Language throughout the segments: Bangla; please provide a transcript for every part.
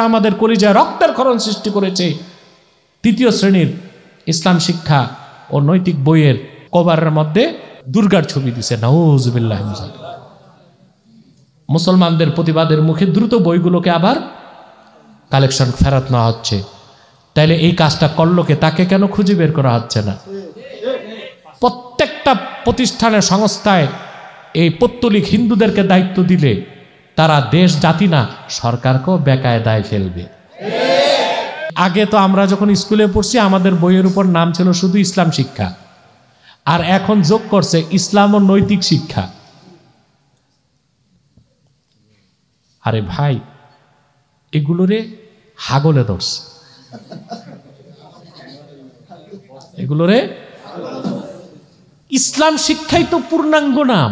আমাদের কলিজায় রক্তের ক্ষরণ সৃষ্টি করেছে। তৃতীয় শ্রেণীর ইসলাম শিক্ষা ও নৈতিক বইয়ের কভারের মধ্যে দুর্গার ছবি দিছে, নাউজুবিল্লাহ। মুসলমানদের প্রতিবাদের মুখে দ্রুত বইগুলোকে আবার কালেকশন ফেরত নেওয়া হচ্ছে। তাইলে এই কাজটা করলো কে? তাকে কেন খুঁজে বের করা হচ্ছে না? প্রত্যেকটা প্রতিষ্ঠানের সংস্থায় এই পৌত্তলিক হিন্দুদেরকে দায়িত্ব দিলে তারা দেশ জাতি না সরকারকেও বেকায়দায় ফেলবে। আগে তো আমরা যখন স্কুলে পড়ছি আমাদের বইয়ের উপর নাম ছিল শুধু ইসলাম শিক্ষা, আর এখন যোগ করছে ইসলাম ও নৈতিক শিক্ষা। আরে ভাই, এগুলোরে হাগলে ধরছে, এগুলোরে ইসলাম শিক্ষাই তো পূর্ণাঙ্গ নাম।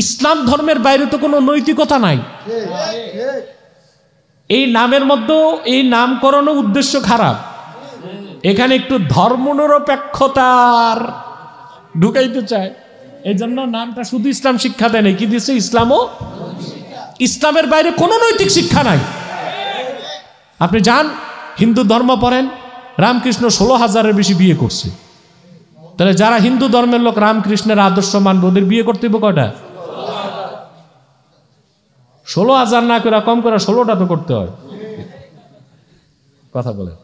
ইসলাম ধর্মের বাইরে তো কোনো নৈতিকতা নাই। এই নামের মধ্যে এই নামকরণের উদ্দেশ্য খারাপ। এখানে একটু ধর্মনিরপেক্ষতার ঢুকাইতে চায়, এই জন্য নামটা শুধু ইসলাম শিক্ষা দেয় না, কি দিচ্ছে? ইসলামও। ইসলামের বাইরে কোনো নৈতিক শিক্ষা নাই। আপনি যান হিন্দু ধর্ম পড়েন, রামকৃষ্ণ 16,000-এর বেশি বিয়ে করছে। তাহলে যারা হিন্দু ধর্মের লোক রামকৃষ্ণের আদর্শ মানবে ওদের বিয়ে করতে হবে কয়টা? 16,000 না করে কম করে 16টা তো করতে হয়। কথা বলেন।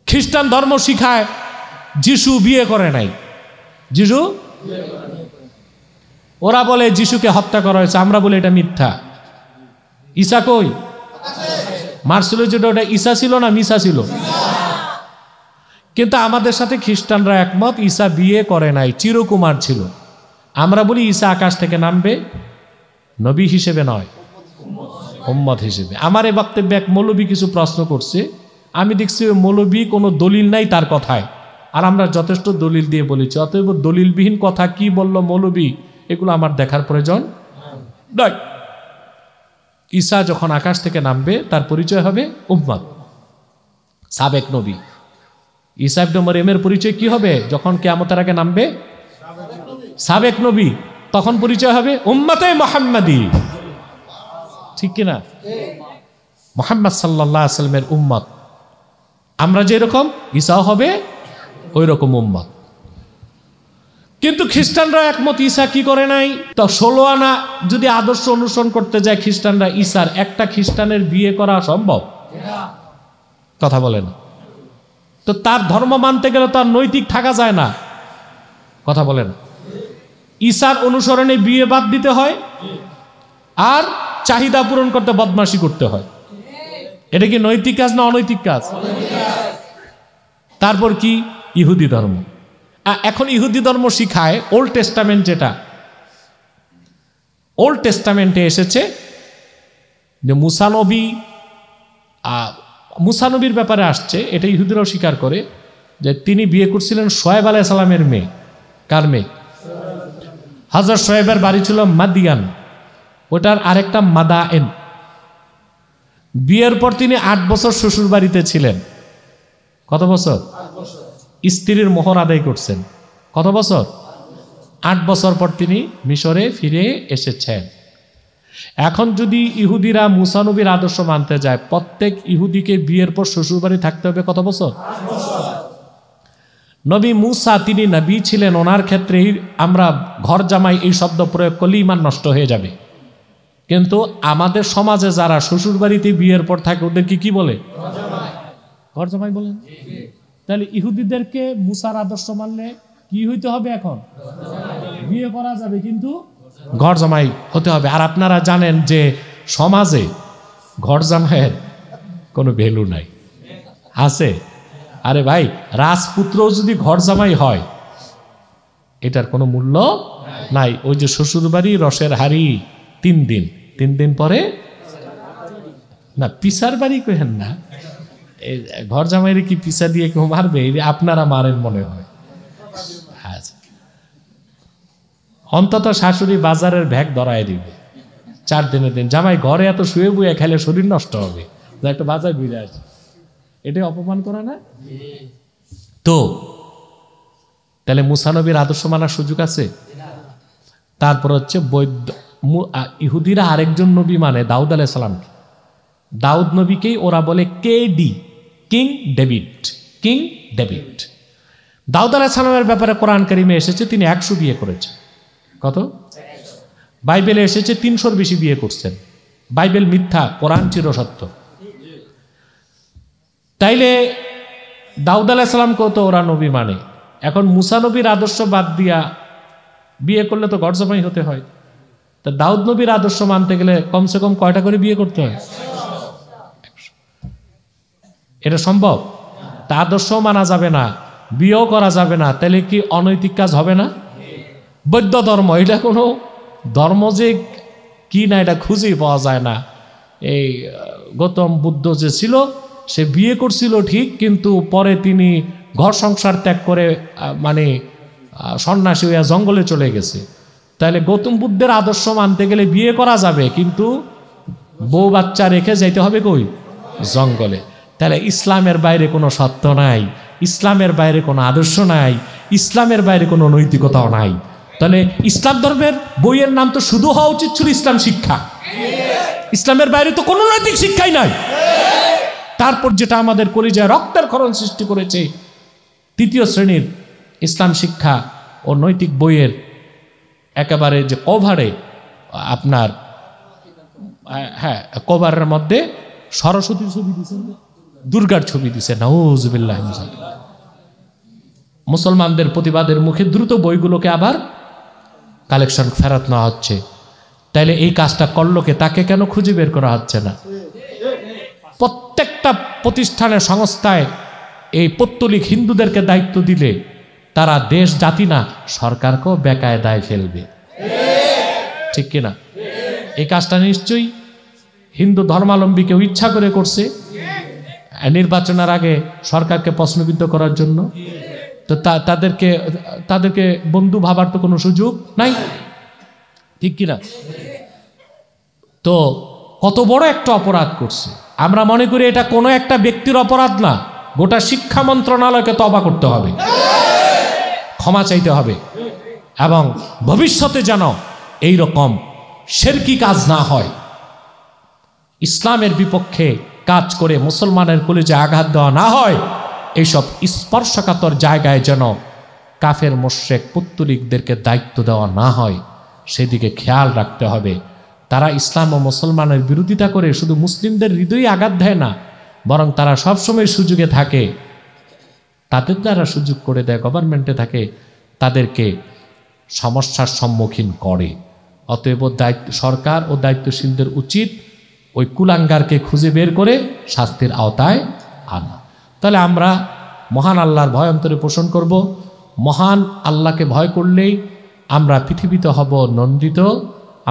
খ্রিস্টান ধর্ম শিখায় যিশু বিয়ে করে নাই। যিশু, ওরা বলে যিশুকে হত্যা করা হয়েছে, আমরা বলি এটা মিথ্যা। ঈসা কই? মারছিল যেটা, ওটা ঈসা ছিল না মিসা ছিল? কিন্তু আমাদের সাথে খ্রিস্টানরা একমত, ঈসা বিয়ে করে নাই, চিরকুমার ছিল। আমরা বলি ঈসা আকাশ থেকে নামবে, নবী হিসেবে নয়, উম্মত হিসেবে। আমার এই বক্তব্যে এক মৌলবী কিছু প্রশ্ন করছে, আমি দেখছি ওই মৌলবী কোনো দলিল নাই তার কথায়, আর আমরা যথেষ্ট দলিল দিয়ে বলেছি। অতএব দলিলবিহীন কথা কি বলল মৌলবী, এগুলো আমার দেখার প্রয়োজন নাই। ঈসা যখন আকাশ থেকে নামবে তার পরিচয় হবে উম্মত, সাবেক নবী। ঈসা ইবনে মরিয়মের পরিচয় কি হবে? যখন কিয়ামতের আগে নামবে সাবেক নবী, তখন পরিচয় হবে উম্মতে মুহাম্মাদি। ঠিক কিনা? মুহাম্মদ সাল্লাল্লাহু আলাইহি ওয়াসাল্লামের উম্মত। আমরা যেরকম ঈসাও হবে ওই রকম উম্মত। কিন্তু খ্রিস্টানরা একমত ঈসা কি করে নাই। তো 16 আনা যদি আদর্শ অনুসরণ করতে যায় খ্রিস্টানরা, ঈসার একটা খ্রিস্টানের বিয়ে করা সম্ভব? কথা বলেন। তো তার ধর্ম মানতে গেলে তো আর নৈতিক থাকা যায় না। কথা বলেন। ঈসার অনুসরণে বিয়ে বাদ দিতে হয়, আর চাহিদা পূরণ করতে বদমাশি করতে হয়। এটা কি নৈতিক কাজ না অনৈতিক কাজ? তারপর কি? ইহুদি ধর্ম। এখন ইহুদি ধর্ম শিখায় ওল্ড টেস্টামেন্ট, যেটা ওল্ড টেস্টামেন্টে এসেছে যে মুসানবীর ব্যাপারে আসছে, এটা ইহুদিরাও স্বীকার করে যে তিনি বিয়ে করছিলেন শোয়েব আলাইহিস সালামের মেয়ে। কার মেয়ে? হযরত শোয়েবের বাড়ি ছিল মাদিয়ান, ওটার আরেকটা মাদায়েন। বিয়ের পর তিনি 8 বছর শ্বশুর বাড়িতে ছিলেন। কত বছর? স্ত্রীর মোহর আদায় করছেন। কত বছর? 8 বছর পর তিনি মিশরে ফিরে এসেছেন। এখন যদি ইহুদিরা মুসা নবীর আদর্শ মানতে যায়, প্রত্যেক ইহুদিকে বিয়ের পর শ্বশুর বাড়ি থাকতে হবে কত বছর? 8 বছর। নবী মুসা তিনি নবী ছিলেন, ওনার ক্ষেত্রে আমরা ঘর জামাই এই শব্দ প্রয়োগ করলে ঈমান নষ্ট হয়ে যাবে। কিন্তু আমাদের সমাজে যারা শ্বশুর বাড়িতে বিয়ের পর থাকে ওদেরকে কি বলে? ঘর জামাই বলেন। তাহলে ইহুদিদেরকে মুসার আদর্শ মানলে কি হইতে হবে? এখন বিয়ে করা যাবে কিন্তু ঘর জামাই হতে হবে। আর আপনারা জানেন যে সমাজে ঘর জামাইয়ের কোনো ভ্যালু নাই, আছে? আরে ভাই, রাজপুত্র যদি ঘর জামাই হয় এটার কোনো মূল্য নাই। ওই যে শ্বশুর বাড়ি রসের হাড়ি 3 দিন, 3 দিন পরে না পিসার বাড়ি কহেন না, ঘর জামাইরে কি পিসা দিয়ে কেউ মারবে? আপনারা মারেন মনে হয়। অন্তত শাশুড়ি বাজারের ভ্যাগ ধরায় দিবে 4 দিনের দিন। জামাই ঘরে এত শুয়ে বুয়ে খেলে শরীর নষ্ট হবে, একটা বাজার ঘুরে আসে, এটাই অপমান করে না? তো তাহলে মুসা নবীর আদর্শ মানার সুযোগ আছে? তারপর হচ্ছে বৈধ ইহুদিরা আরেকজন নবী মানে দাউদ আলাইহিস সালামকে। দাউদ নবীকেই ওরা বলে KD, king David, king David. দাউদ আলাইহিস সালামের ব্যাপারে কোরআন কারিমে এসেছে তিনি 100 বিয়ে করেছেন। কত? বাইবেলে এসেছে 300-র বেশি বিয়ে করছেন। বাইবেল মিথ্যা, কোরআন চিরসত্য। তাইলে দাউদ আলাইহিস সালামকেও তো ওরা নবী মানে। এখন মুসা নবীর আদর্শ বাদ দিয়া বিয়ে করলে তো ঘর জামাই হতে হয়। তা দাউদ নবীর আদর্শ মানতে গেলে কমসে কম কয়টা করে বিয়ে করতে হয়? এটা সম্ভব? তা আদর্শ মানা যাবে না, বিয়েও করা যাবে না, তাহলে কি অনৈতিক কাজ হবে না? বৌদ্ধ ধর্ম এটা কোনো ধর্ম যে কি না এটা খুঁজেই পাওয়া যায় না। এই গৌতম বুদ্ধ যে ছিল সে বিয়ে করছিল ঠিক, কিন্তু পরে তিনি ঘর সংসার ত্যাগ করে মানে সন্ন্যাসী হইয়া জঙ্গলে চলে গেছে। তাহলে গৌতম বুদ্ধের আদর্শ মানতে গেলে বিয়ে করা যাবে, কিন্তু বউ বাচ্চা রেখে যাইতে হবে কই? জঙ্গলে। তাহলে ইসলামের বাইরে কোনো সত্য নাই, ইসলামের বাইরে কোনো আদর্শ নাই, ইসলামের বাইরে কোনো নৈতিকতাও নাই। তাহলে ইসলাম ধর্মের বইয়ের নাম তো শুধু হওয়া উচিত ছিল ইসলাম শিক্ষা। ইসলামের বাইরে তো কোনো নৈতিক শিক্ষাই নাই। তারপর যেটা আমাদের কলিজায় রক্তের ক্ষরণ সৃষ্টি করেছে, 3য় শ্রেণীর ইসলাম শিক্ষা ও নৈতিক বইয়ের একেবারে যে কভারে আপনার হ্যাঁ কভারের মধ্যে সরস্বতীর ছবি দিছে, দুর্গার ছবি দিছে। নাউজুবিল্লাহ। মুসলমানদের প্রতিবাদের মুখে দ্রুত বইগুলোকে আবার কালেকশন ফেরত নেওয়া হচ্ছে। তাইলে এই কাজটা করলো কে? তাকে কেন খুঁজে বের করা হচ্ছে না? প্রত্যেকটা প্রতিষ্ঠানের সংস্থায় এই পৌত্তলিক হিন্দুদেরকে দায়িত্ব দিলে তারা দেশ জাতি না সরকারকেও বেকায়দায় ফেলবে, ঠিক কিনা? এই কাজটা নিশ্চয়ই হিন্দু ধর্মাবলম্বী কেউ ইচ্ছা করে করছে নির্বাচনের আগে সরকারকে প্রশ্নবিদ্ধ করার জন্য। তো তাদেরকে বন্ধু ভাবার তো কোনো সুযোগ নাই, ঠিক কিনা? তো কত বড় একটা অপরাধ করছে। আমরা মনে করি এটা কোনো একটা ব্যক্তির অপরাধ না, গোটা শিক্ষা মন্ত্রণালয়কে তওবা করতে হবে, ক্ষমা চাইতে হবে, এবং ভবিষ্যতে যেন এই রকম শিরকি কাজ না হয়। ইসলামের বিপক্ষে কাজ করে মুসলমানের কলিজায় আঘাত দেওয়া না হয়, এইসব স্পর্শকাতর জায়গায় যেন কাফের মুশরিক পুত্তলিকদেরকে দায়িত্ব দেওয়া না হয়, সেদিকে খেয়াল রাখতে হবে। তারা ইসলাম ও মুসলমানের বিরোধিতা করে শুধু মুসলিমদের হৃদয়ে আঘাত দেয় না, বরং তারা সবসময় সুযোগে থাকে, তাদের দ্বারা সুযোগ করে দেয়, গভর্নমেন্টে থাকে, তাদেরকে সমস্যার সম্মুখীন করে। অতএব সরকার ও দায়িত্বশীলদের উচিত ওই কুলাঙ্গারকে খুঁজে বের করে শাস্তির আওতায় আনা। তাহলে আমরা মহান আল্লাহর ভয় অন্তরে পোষণ করব। মহান আল্লাহকে ভয় করলেই আমরা পৃথিবীতে হব নন্দিত,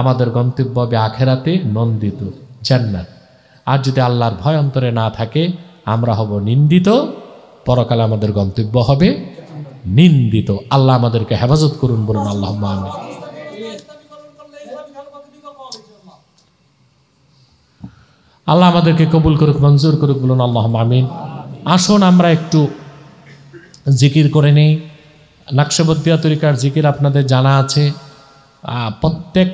আমাদের গন্তব্য হবে আখেরাতে নন্দিত, জান্নাত। আর যদি আল্লাহর ভয় অন্তরে না থাকে আমরা হব নিন্দিত, পরকালে আমাদের গন্তব্য হবে নিন্দিত। আল্লাহ আমাদেরকে হেফাজত করুন, বলুন আল্লাহুম্মা আমিন। আল্লাহ আমাদেরকে কবুল করুক, মঞ্জুর করুক, বলুন আল্লাহুম্মা আমিন। আসুন আমরা একটু জিকির করে নেই। নকশবন্দিয়া তরিকার জিকির আপনাদের জানা আছে। প্রত্যেক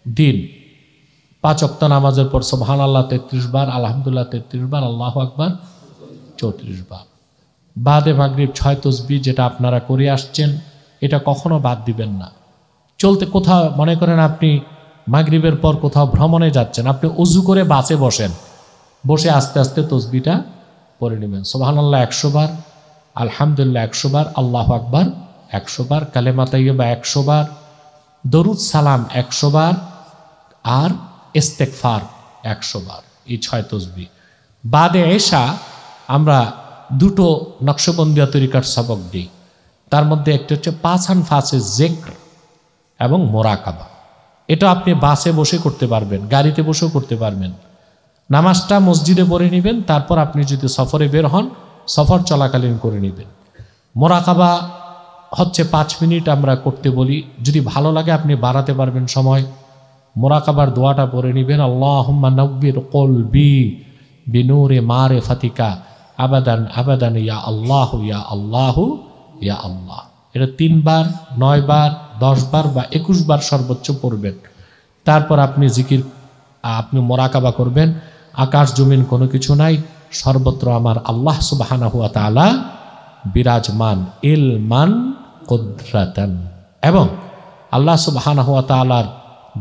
দিন 5 ওয়াক্ত নামাজের পর সুবহানাল্লাহ 33 বার, আলহামদুলিল্লাহ 33 বার, আল্লাহু আকবার 34 বার, বাদে মাগরিব 6 তাসবিহ, যেটা আপনারা করে আসছেন, এটা কখনো বাদ দিবেন না। চলতে কোথাও মনে করেন আপনি মাগরিবের পর কোথাও ভ্রমণে যাচ্ছেন, আপনি ওযু করে বাসে বসেন, বসে আস্তে আস্তে তাসবিহটা পড়ে নেবেন। সুবহানাল্লাহ 100 বার, আলহামদুলিল্লাহ 100 বার, আল্লাহু আকবার 100 বার, কালেমা তাইয়্যিবা 100 বার, দরুদ সালাম 100 বার, আর ইস্তেগফার 100 বার। এই 6 তাসবিহ। বাদে এশা আমরা 2টো নকশবন্দিয়া তরিকার সবক দিই। তার মধ্যে একটা হচ্ছে 5 আনফাসে যিকর এবং মোরাকাবা। এটা আপনি বাসে বসে করতে পারবেন, গাড়িতে বসেও করতে পারবেন। নামাজটা মসজিদে পড়ে নেবেন, তারপর আপনি যদি সফরে বের হন সফর চলাকালীন করে নেবেন। মোরাকাবা হচ্ছে 5 মিনিট আমরা করতে বলি, যদি ভালো লাগে আপনি বাড়াতে পারবেন সময়। মোরাকাবার দোয়াটা পড়ে নেবেন, আল্লাহুম্মা নব্বির কলবি বিনূরে মারিফাতিকা আবাদান আবাদান ইয়া আল্লাহ ইয়া আল্লাহ ইয়া আল্লাহ। এটা 3 বার, 9 বার, 10 বার বা 21 বার সর্বোচ্চ পড়বেন। তারপর আপনি জিকির, আপনি মোরাকাবা করবেন, আকাশ জমিন কোনো কিছু নাই, সর্বত্র আমার আল্লাহ সুবহানাহু ওয়া তাআলা বিরাজমান ইলমান কুদরাতান। এবং আল্লাহ সুবহানাহু ওয়া তাআলার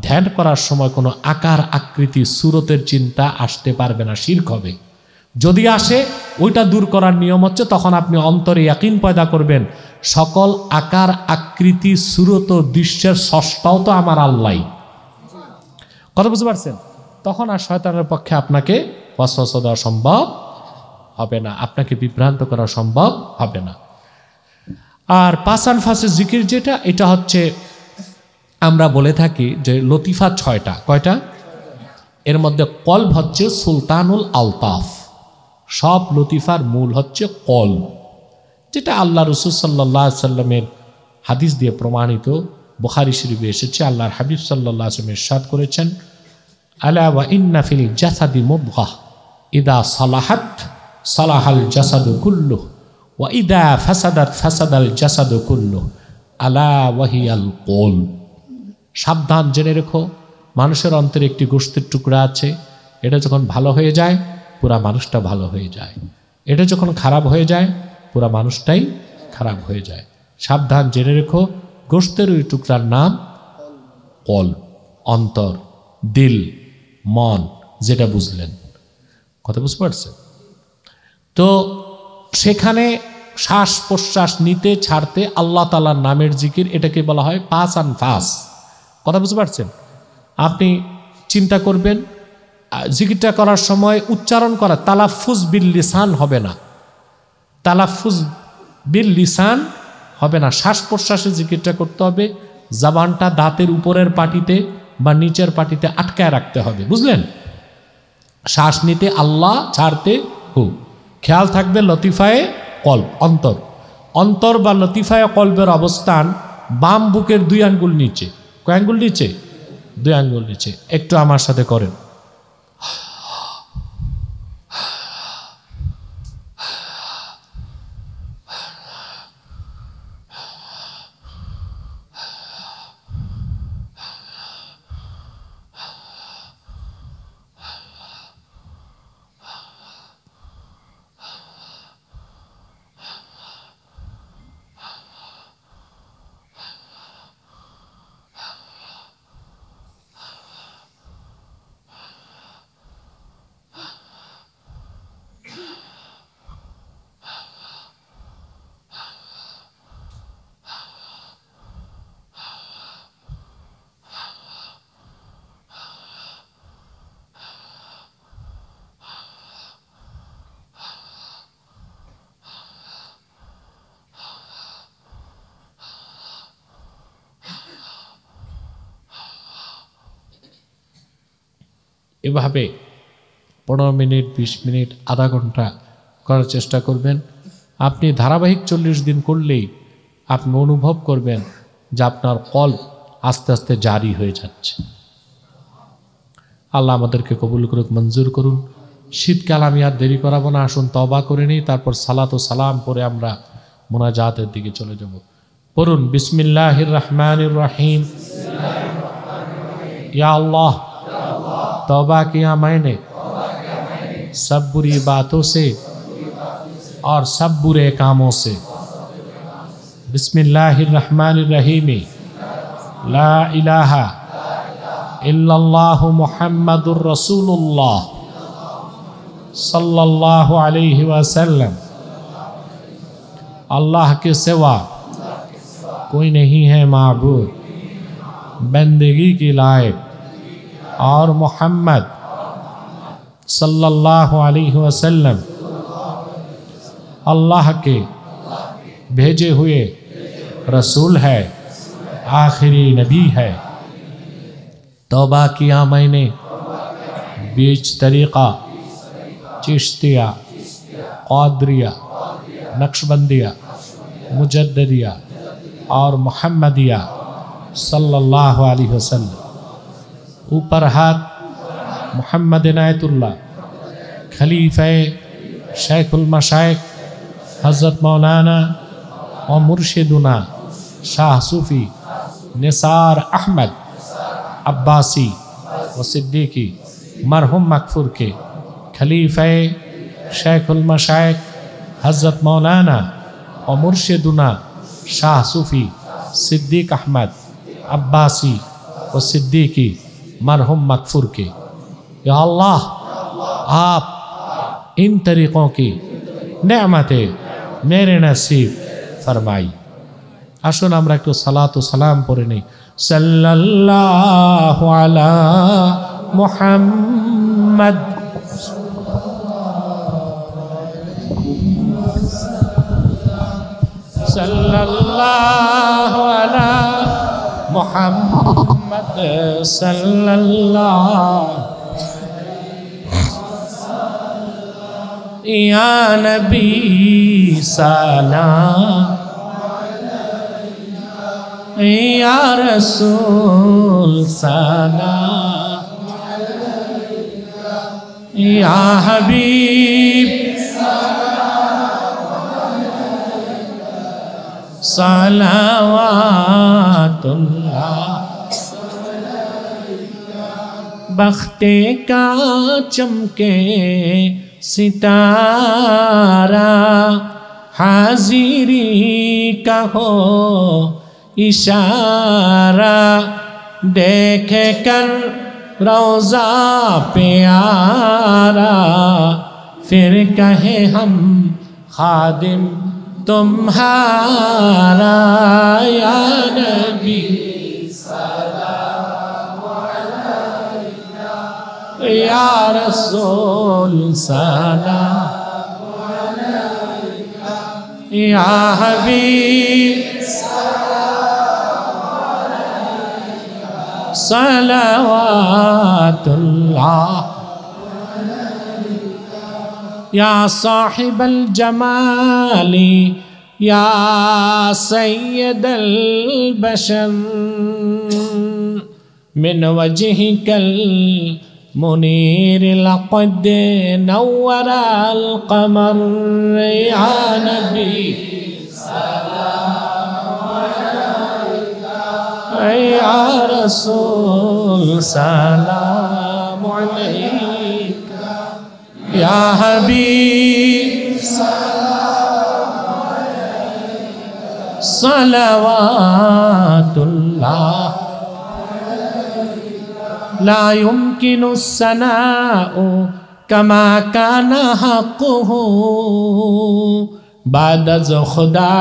ধ্যান করার সময় কোনো আকার আকৃতি সুরতের চিন্তা আসতে পারবে না, শিরক হবে। যদি আসে ওইটা দূর করার নিয়ম হচ্ছে তখন আপনি অন্তরে ইয়াকিন পয়দা করবেন সকল আকার আকৃতি সুরত দৃশ্যের স্রষ্টাও তো আমার আল্লাহ। কথা বুঝতে পারছেন? তখন আর শয়তানের পক্ষে আপনাকে ওয়াসওয়াসা দেওয়া সম্ভব হবে না, আপনাকে বিভ্রান্ত করা সম্ভব হবে না। আর পাঁচান ফাঁসে জিকির যেটা, এটা হচ্ছে আমরা বলে থাকি যে লতিফা 6টা। কয়টা? এর মধ্যে কলব হচ্ছে সুলতানুল আলতাফ। সব লতিফার মূল হচ্ছে কলব, যেটা আল্লাহ রাসূল সাল্লাল্লাহু আলাইহি সাল্লামের হাদিস দিয়ে প্রমাণিত। বুখারী শরীফে এসেছে, আল্লাহর হাবিব সাল্লাল্লাহু আলাইহি ওয়াসাল্লাম ইরশাদ করেছেন, আলা ওয়া ইন্না ফিল জাসাদি মুবগাহ ইদা সালাহাত সালাহাল জাসাদু কুল্লুহু ওয়া ইদা ফাসাদাত ফাসাদাল জাসাদু কুল্লুহু আলা ওয়াহিয়াল কলব। সাবধান, জেনে রেখো, মানুষের অন্তরে একটি গোশতের টুকরা আছে, এটা যখন ভালো হয়ে যায় পুরা মানুষটা ভালো হয়ে যায়, এটা যখন খারাপ হয়ে যায় পুরা মানুষটাই খারাপ হয়ে যায়। সাবধান, জেনে রেখো, গোশতের ওই টুকরার নাম কলব, অন্তর, দিল, মন, যেটা বুঝলেন। কথা বুঝতে পারছেন? তো সেখানে শ্বাস প্রশ্বাস নিতে ছাড়তে আল্লাহ তাআলার নামের জিকির, এটাকে বলা হয় পাঁচান ফাস। কথা বুঝতে পারছেন? আপনি চিন্তা করবেন জিকিরটা করার সময় উচ্চারণ করা তালাফুজ বিল লিসান হবে না, তালাফুজ বিল লিসান হবে না। শ্বাস প্রশ্বাসে জিকিরটা করতে হবে, জবানটা দাঁতের উপরের পাটিতে বা নিচের পাটিতে আটকায় রাখতে হবে, বুঝলেন? শ্বাস নিতে আল্লাহ, ছাড়তে হু। খেয়াল থাকবে লতিফায়ে কলব, অন্তর। অন্তর বা লতিফায়ে কলবের অবস্থান বাম বুকের 2 আঙ্গুল নিচে। কয় আঙ্গুল নিচে? 2 আঙ্গুল নিচে। একটু আমার সাথে করেন। এভাবে 15 মিনিট, 20 মিনিট, আধা ঘন্টা করার চেষ্টা করবেন। আপনি ধারাবাহিক 40 দিন করলেই আপনি অনুভব করবেন যে আপনার কলব আস্তে আস্তে জারি হয়ে যাচ্ছে। আল্লাহ আমাদেরকে কবুল করুক, মঞ্জুর করুন। শীতকাল আমি আর দেরি করাবো না, আসুন তওবা করে নিই, তারপর সালাত ও সালাম পরে আমরা মুনাজাতের দিকে চলে যাব। পড়ুন বিসমিল্লাহির রহমানির রহিম। या अल्लाह तौबा किया मैंने सब बुरी बातों से और सब बुरे कामों से। बिस्मिल्लाहिर्रहमानिर्रहीम। ला इलाहा इल्लल्लाहु मुहम्मदुर रसूलुल्लाह सल्लल्लाहु अलैहि वसल्लम। अल्लाह के सिवा कोई नहीं है माबूद बंदगी की लायक, और मोहम्मद सल्लल्लाहु अलैहि वसल्लम अल्लाह के भेजे हुए रसूल है, आखिरी नबी है। तौबा किया मैंने बीच तरीक़ा चिश्तिया, क़ादरिया, नक्शबंदिया, मुजद्दिदिया और मुहम्मदिया सल्लल्लाहु अलैहि वसल्लम। ऊपर हाथ मोहम्मद इनायतुल्लाह खलीफा शेखुल मशाइख हज़रत मौलाना और मुर्शिदुना शाह सूफ़ी निसार अहमद अब्बासी व सिद्दीकी मरहुम मकफूर के খলিফায়ে শেখুল মাশায়েখ হযরত মাওলানা ও মুর্শিদুনা শাহ सूफी सिद्दीक अहमद अब्बासी व सिद्दीकी मरहुम मगफूर के, या अल्लाह आप इन तरीक़ों की नेमतें मेरे नसीब फरमाई। আসুন আমরা একটু সালাত ও সালাম পড়ে নিই। সাল্লাল্লাহু আলা মুহাম্মদ সাল্লাল্লাহু আলা মুহাম্মদ সাল্লাল্লাহু ইয়া নবী সালাম या रसूल सलाम या हबीब सलावतुल्लाह। बख्ते का चमके सितारा हाजिरी का हो इशारा, देखे कर रोज़ा प्यारा फिर कहे हम खादिम तुम्हारा। या नबी सलाम अलैका या रसूल सलाम अलैका या हबीब सलावतुल्लाह। या साहिबल जमाली या सय्यदल बशर मिन वजहिकल मुनीर लक़द नव्वरल क़मर। या नबी या रसूल सलाम अलैका या हबीब सलावतुल्लाह। ला युमकिनु सनाउ कमा काना हक़्क़ुहु बाद अज़ खुदा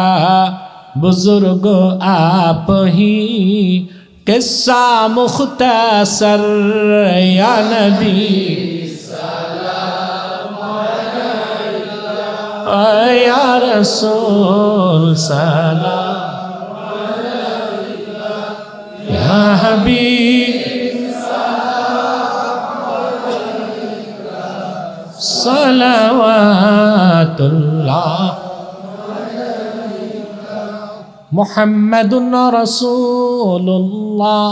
बुजुर्ग आप ही किस्सा मुख्तसर। या नबी सलाम अलैका या रसूल सलाम अलैका या हबीब सलावतुल्लाह। मुहम्मदुन रसूलुल्लाह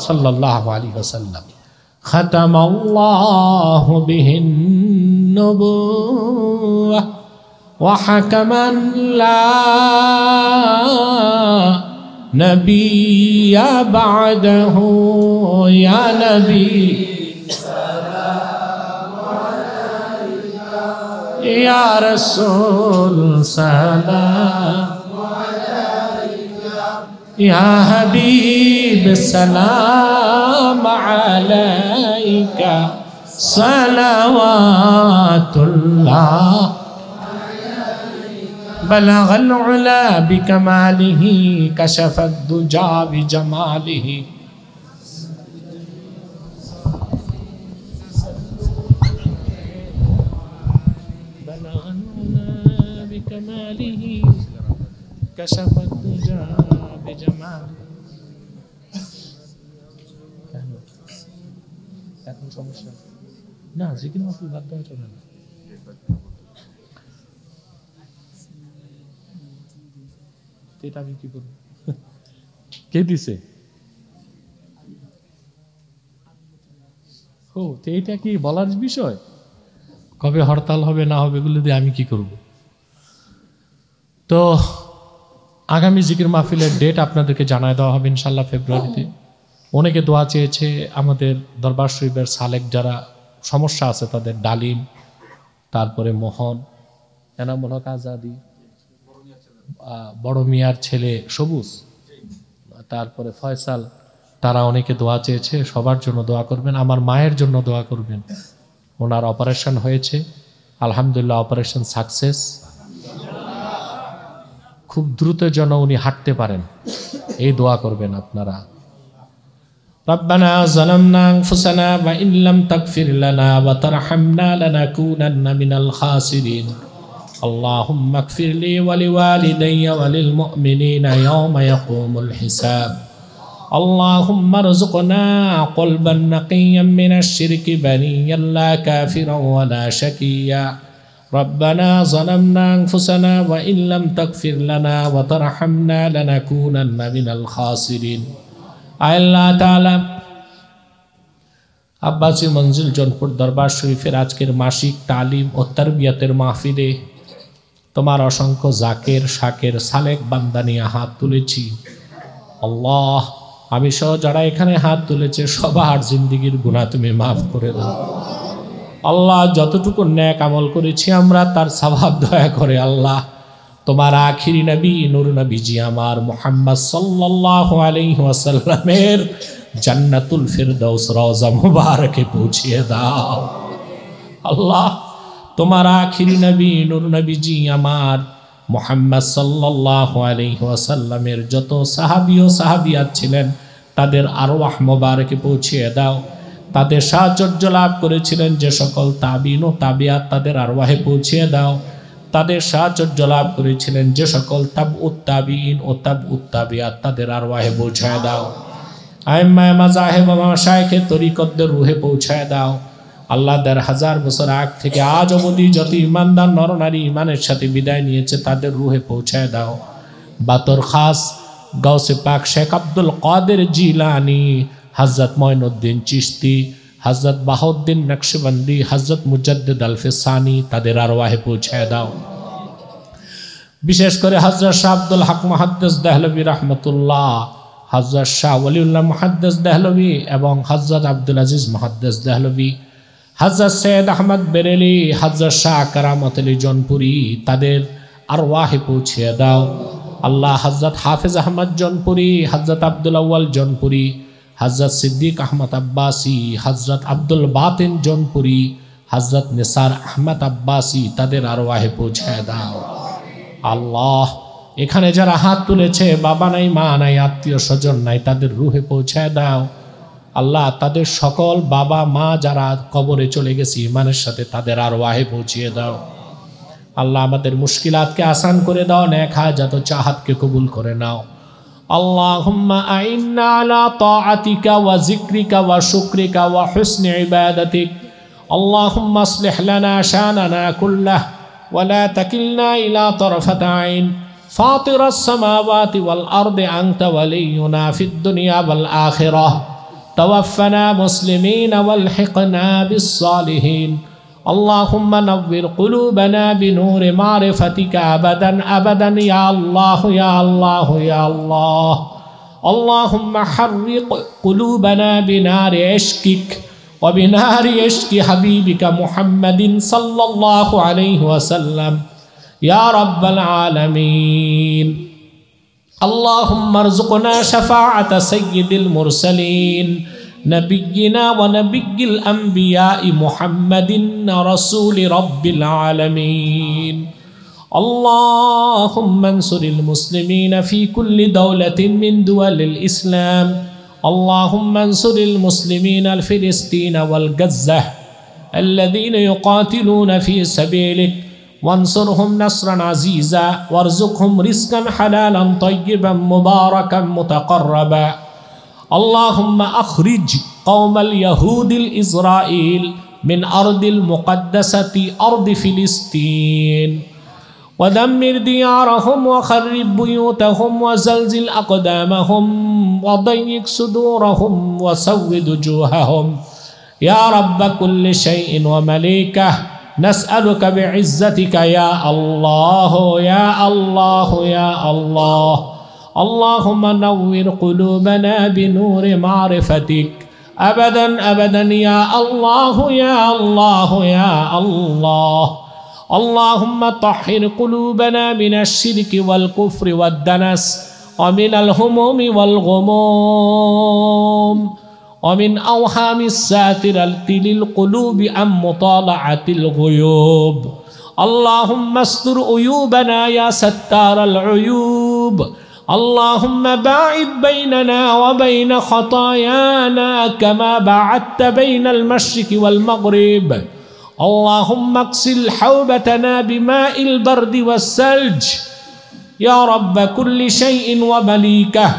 सल्लल्लाहु अलैहि वसल्लम ख़तमल्लाहु बिहिन नुबुव्वह व हकमन ला नबिय्य बअदहु। या नबी या रसूल सलाम अलैका या हबीब सलाम अलैका सलावतुल्लाह। बलगल उला बिकमालिही कशफद दुजा बिजमालिही। कशफत दुजा बिजमाल। এখন সমস্যা না, জিকির মাহফিল বাদ দেওয়া চলে না। এটা আমি কি করব? কে দিছে? ও তো এটা কি বলার বিষয়? কবে হরতাল হবে না হবে এগুলো দিয়ে আমি কি করব? তো আগামী জিকির মাহফিলের ডেট আপনাদেরকে জানায় দেওয়া হবে ইনশাল্লাহ ফেব্রুয়ারিতে। অনেকে দোয়া চেয়েছে, আমাদের দরবার শরীফের সালেক যারা সমস্যা আছে তাদের, ডালিম, তারপরে মোহন, এনামুল হক আজাদি, বড় মিয়ার ছেলে সবুজ, তারপরে ফয়সাল, তারা অনেকে দোয়া চেয়েছে, সবার জন্য দোয়া করবেন। আমার মায়ের জন্য দোয়া করবেন, ওনার অপারেশন হয়েছে, আলহামদুলিল্লাহ অপারেশন সাকসেস, খুব দ্রুত যেন উনি হাঁটতে পারেন, এই দোয়া করবেন আপনারা। ربنا ظلمنا أنفسنا وإن لم تغفر لنا وترحمنا لنكونن من الخاسرين اللهم اغفر لي ولوالدي وللمؤمنين يوم يقوم الحساب اللهم ارزقنا قلبا نقيا من الشرك بنيا لا كافرا ولا شقيا ربنا ظلمنا أنفسنا وإن لم تغفر لنا وترحمنا لنكونن من الخاسرين। আল্লাহ তাআলা আব্বাসী মঞ্জিল জনপুর দরবার শরীফের আজকের মাসিক তালিম ও তারবিয়াতের মাহফিলে তোমার অসংখ্য জাকের, শাকের, সালেক বান্দা নিয়ে হাত তুলেছি। আল্লাহ, আমি সহ যারা এখানে হাত তুলেছে সবার জিন্দেগির গুনাহ তুমি মাফ করে দাও। আল্লাহ, যতটুকু নেক আমল করেছি আমরা তার সওয়াব দয়া করে আল্লাহ তোমার আখিরি নবী নূর নবীজি আমার মুহাম্মদ সাল্লাল্লাহু আলাইহি ওয়াসাল্লামের জান্নাতুল ফিরদাউস রওজা মুবারকে পৌঁছিয়ে দাও। আল্লাহ, তোমার আখিরি নবী নূর নবীজি আমার মুহাম্মদ সাল্লাল্লাহু আলাইহি ওয়াসাল্লামের যত সাহাবী ও সাহাবিয়াত ছিলেন তাদের আরওয়াহ মুবারকে পৌঁছিয়ে দাও। তাদের সাহায্য লাভ করেছিলেন যে সকল তাবিন ও তাবিয়াত তাদের আরওয়াহে পৌঁছিয়ে দাও। তাদের সাহায্য লাভ করেছিলেন যে সকল তাবউত তাবিন ও তাবউত তাবিয়াত তাদের আরওয়াহে পৌঁছায় দাও। আইম্মায়ে মাযাহিব ওয়া মাশায়েখে তরিকতদের রুহে পৌঁছায় দাও। আল্লাহ ১,৫০০ বছর আগ থেকে আজ অবধি যত ইমানদার নরনারী ইমানের সাথে বিদায় নিয়েছে তাদের রুহে পৌঁছায় দাও। বাতর খাস গাউসে পাক শেখ আব্দুল কাদের জিলানী, হযরত মঈনুদ্দিন চিশতি, হযরত বাহাউদ্দিন নকশবন্দি, হযরত মুজাদ্দিদ আল-ফিসানি তাদের আরওয়াহে পৌঁছায় দাও। বিশেষ করে হযরত শাহ আব্দুল হক মুহাদ্দিস দেহলভী রাহমাতুল্লাহ, হযরত শাহ ওলিউল্লাহ মুহাদ্দিস দেহলভী এবং হযরত আব্দুল আজিজ মুহাদ্দিস দেহলভী, হযরত সৈয়দ আহমদ বেরেলি, হযরত শাহ কারামত আলী জৌনপুরি তাদের আরওয়াহে পৌঁছিয়ে দাও। আল্লাহ, হযরত হাফেজ আহমদ জৌনপুরি, হযরত আব্দুল আউয়াল জৌনপুরি, হযরত সিদ্দিক আহমদ আব্বাসী, হযরত আব্দুল বাতিন জৌনপুরি, হযরত নিসার আহমদ আব্বাসী তাদের আরওয়াহে পৌঁছায় দাও। আল্লাহ, এখানে যারা হাত তুলেছে বাবা নাই, মা নাই, আত্মীয় স্বজন নাই, তাদের রুহে পৌঁছায় দাও। আল্লাহ, তাদের সকল বাবা মা যারা কবরে চলে গেছে ইমানের সাথে তাদের আরওয়াহে পৌঁছিয়ে দাও। আল্লাহ, আমাদের মুশকিলাতকে আসান করে দাও, নেক হাজাত ও চাহাতকে কবুল করে নাও। اللهم أعنا على طاعتك وذكرك وشكرك وحسن عبادتك اللهم اصلح لنا شأننا كله ولا تكلنا إلى طرفة عين فاطر السماوات والأرض أنت ولينا في الدنيا والآخرة توفنا مسلمين والحقنا بالصالحين اللهم نور قلوبنا بنور معرفتك أبدا أبدا يا الله يا الله يا الله اللهم حرق قلوبنا بنار عشقك وبنار عشق حبيبك محمد صلى الله عليه وسلم يا رب العالمين اللهم ارزقنا شفاعة سيد المرسلين نبينا ونبي الأنبياء محمد رسول رب العالمين اللهم انصر المسلمين في كل دولة من دول الإسلام اللهم انصر المسلمين الفلسطين والغزة الذين يقاتلون في سبيلك وانصرهم نصرا عزيزا وارزقهم رزقا حلالا طيبا مباركا متقربا اللهم أخرج قوم اليهود الإسرائيل من أرض المقدسة أرض فلسطين ودمر ديارهم وخرب بيوتهم وزلزل أقدامهم وضيق صدورهم وسود وجوههم يا رب كل شيء ومليكه نسألك بعزتك يا الله يا الله يا الله اللهم نور قلوبنا بنور معرفتك أبدا أبدا يا الله يا الله يا الله. اللهم طهر قلوبنا من الشرك والكفر والدنس ومن الهموم والغموم ومن أوهام الساترة للقلوب عن مطالعة الغيوب. اللهم استر عيوبنا يا ستار العيوب. اللهم باعد بيننا وبين خطايانا كما باعدت بين المشرق والمغرب. اللهم اغسل حوبتنا بماء البرد والثلج يا رب كل شيء ومليكه.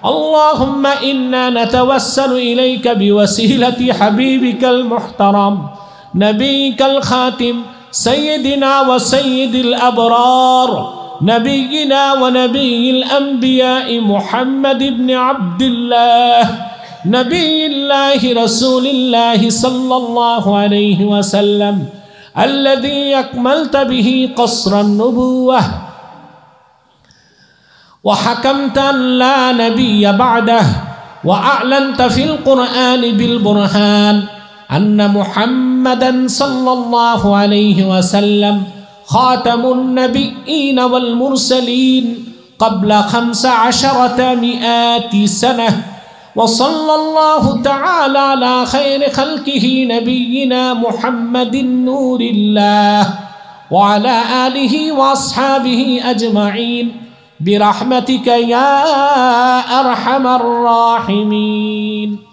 اللهم إنا نتوسل إليك بوسيلة حبيبك المحترم نبيك الخاتم سيدنا وسيد الأبرار نبينا ونبي الأنبياء محمد بن عبد الله نبي الله رسول الله صلى الله عليه وسلم الذي أكملت به قصر النبوة وحكمت أن لا نبي بعده وأعلنت في القرآن بالبرهان أن محمدا صلى الله عليه وسلم خاتم النبيين والمرسلين قبل 1500 سنة. وصلى الله تعالى على خير خلقه نبينا محمد نور الله وعلى آله وأصحابه أجمعين برحمتك يا أرحم الراحمين.